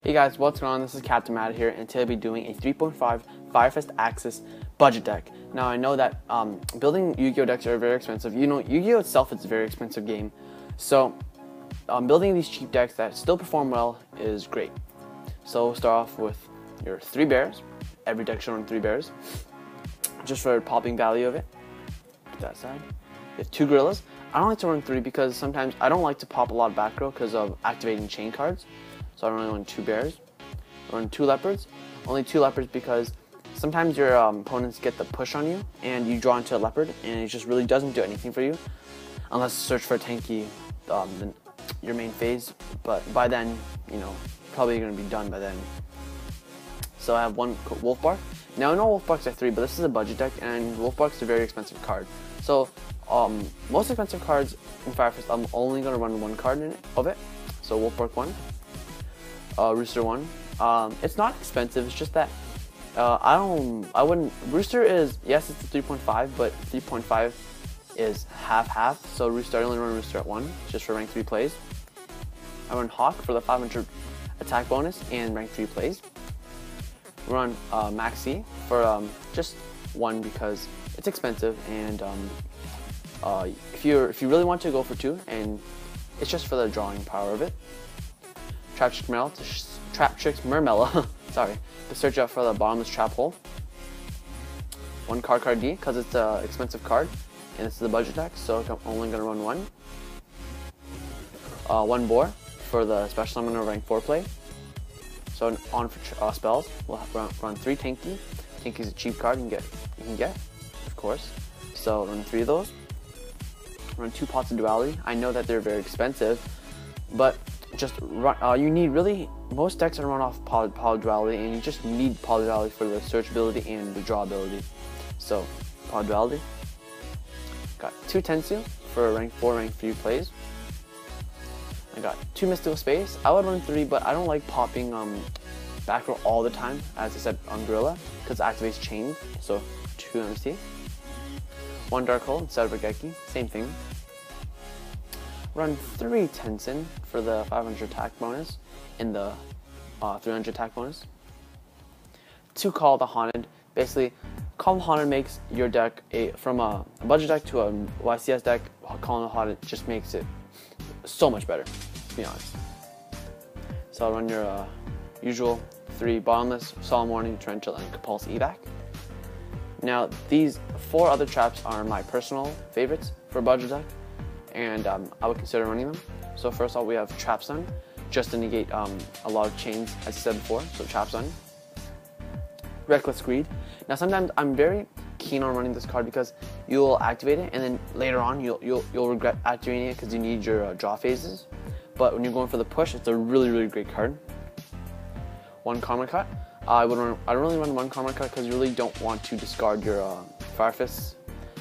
Hey guys, what's going on? This is Captain Matt here, and today I'll be doing a 3.5 Firefest Axis budget deck. Now I know that building Yu-Gi-Oh decks are very expensive. You know, Yu-Gi-Oh itself is a very expensive game, so building these cheap decks that still perform well is great. So we'll start off with your 3 bears. Every deck should run 3 bears, just for popping value of it. Put that aside. You have 2 gorillas. I don't like to run 3 because sometimes I don't like to pop a lot of back row because of activating chain cards. So I only run 2 bears. I run 2 leopards. Only 2 leopards because sometimes your opponents get the push on you and you draw into a leopard and it just really doesn't do anything for you unless you search for a tanky your main phase. But by then, you know, probably going to be done by then. So I have 1 wolf bark. Now I know wolf barks are 3, but this is a budget deck and wolf barks is a very expensive card. So most expensive cards in Firefest, I'm only going to run 1 card in it, of it. So wolf bark 1. Rooster 1. It's not expensive, it's just that Rooster is, yes, it's a 3.5, but 3.5 is half-half, so Rooster, I only run Rooster at 1, just for rank 3 plays. I run Hawk for the 500 attack bonus and rank 3 plays. I run Maxi for just 1 because it's expensive, and if you really want to go for 2, and it's just for the drawing power of it. Trap Tricks Mermella, sorry, to search out for the bottomless trap hole. 1 card D, because it's an expensive card, and it's the budget deck, so I'm only going to run 1. 1 boar for the special summon rank 4 play. So on for spells, we'll run 3 Tanky. Tanky is a cheap card you can get, of course. So run 3 of those. Run 2 Pots of Duality. I know that they're very expensive, but just run, you need really, most decks are run off Poly Duality, and you just need Poly Duality for the search ability and the draw ability. So Poly Duality. Got 2 Tensu for rank 4, rank 3 plays. I got 2 Mystical Space. I would run 3, but I don't like popping back row all the time, as I said on Gorilla, because it activates chain. So 2 MC. 1 Dark Hole instead of a Geki, same thing. Run 3 Tensin for the 500 attack bonus and the 300 attack bonus. 2 Call the Haunted. Basically, Call the Haunted makes your deck from a budget deck to a YCS deck. Calling the Haunted just makes it so much better, to be honest. So I'll run your usual 3 bottomless, Solemn Warning, Torrential, and Compulse Evac. Now these 4 other traps are my personal favorites for budget deck, and I would consider running them. So first off, we have Trap Sun, just to negate a lot of chains, as I said before, so Trap Sun. Reckless Greed. Now sometimes I'm very keen on running this card because you'll activate it, and then later on you'll regret activating it because you need your draw phases. But when you're going for the push, it's a really great card. 1 Karma Cut. I don't really run 1 Karma Cut because you really don't want to discard your Firefest,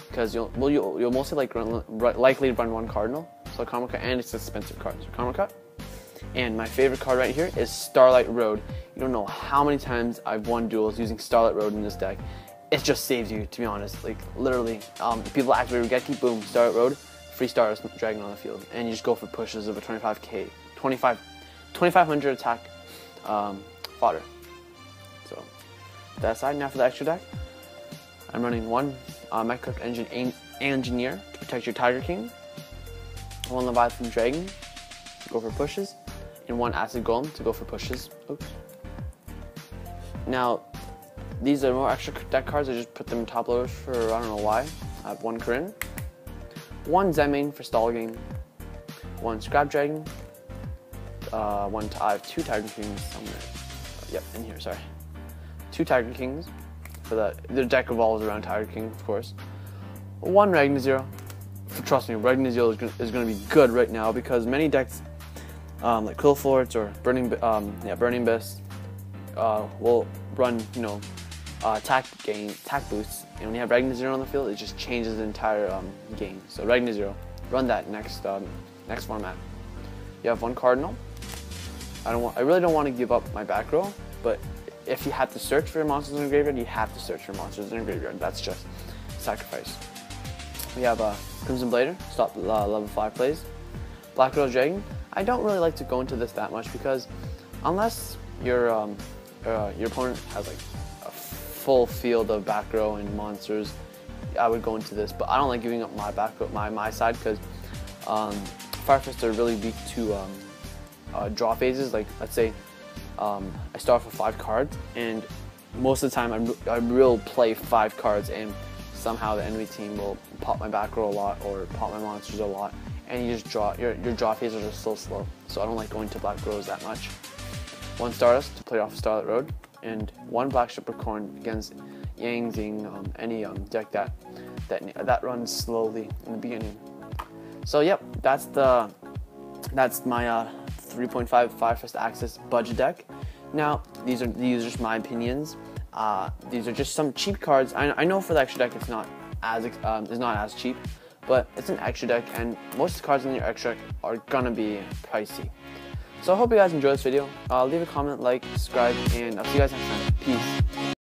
because you'll mostly likely run 1 Cardinal. So Karma Cut, and it's an expensive card. So Karma Cut. And my favorite card right here is Starlight Road. You don't know how many times I've won duels using Starlight Road in this deck. It just saves you, to be honest. Like literally, people activate Regeki, boom, Starlight Road, free Stardust Dragon on the field, and you just go for pushes of a 2500 attack fodder. So that aside, now for the extra deck, I'm running 1 Mech-Cook Engineer to protect your Tiger King, 1 Leviathan Dragon to go for pushes, and 1 Acid Golem to go for pushes. Oops. Now, these are more extra deck cards. I just put them in top loaders for I don't know why. I have 1 Corinne, 1 Zemane for stall game, 1 Scrap Dragon, I have 2 Tiger Kings somewhere. Yep, in here, sorry. 2 Tiger Kings, for the deck revolves around Tiger King, of course. 1 Ragnazero. Trust me, Ragnazero is going to be good right now because many decks like Quill Forts or Burning Abyss will run, you know, attack boosts, and when you have Ragnazero on the field, it just changes the entire game. So Ragnazero, run that next format. You have 1 Cardinal. I really don't want to give up my back row, but if you have to search for your monsters in the graveyard, you have to search for monsters in the graveyard. That's just sacrifice. We have Crimson Blader, stop level 5 plays. Black Rose Dragon. I don't really like to go into this that much because unless your opponent has like a full field of back row and monsters, I would go into this. But I don't like giving up my back row, my side, because Fire Fists are really weak to draw phases. Like, let's say I start off with 5 cards, and most of the time I will play 5 cards, and somehow the enemy team will pop my back row a lot or pop my monsters a lot, and you just draw, your draw phases are so slow. So I don't like going to black rows that much. 1 Stardust to play off of Starlight Road, and 1 Black Shippercorn against Yang Zing, any deck that runs slowly in the beginning. So yep, that's my 3.5 Fire Fist Axis budget deck. Now these are just my opinions. These are just some cheap cards. I know for the extra deck it's not as cheap, but it's an extra deck, and most of the cards in your extra deck are gonna be pricey. So I hope you guys enjoyed this video. Leave a comment, like, subscribe, and I'll see you guys next time. Peace.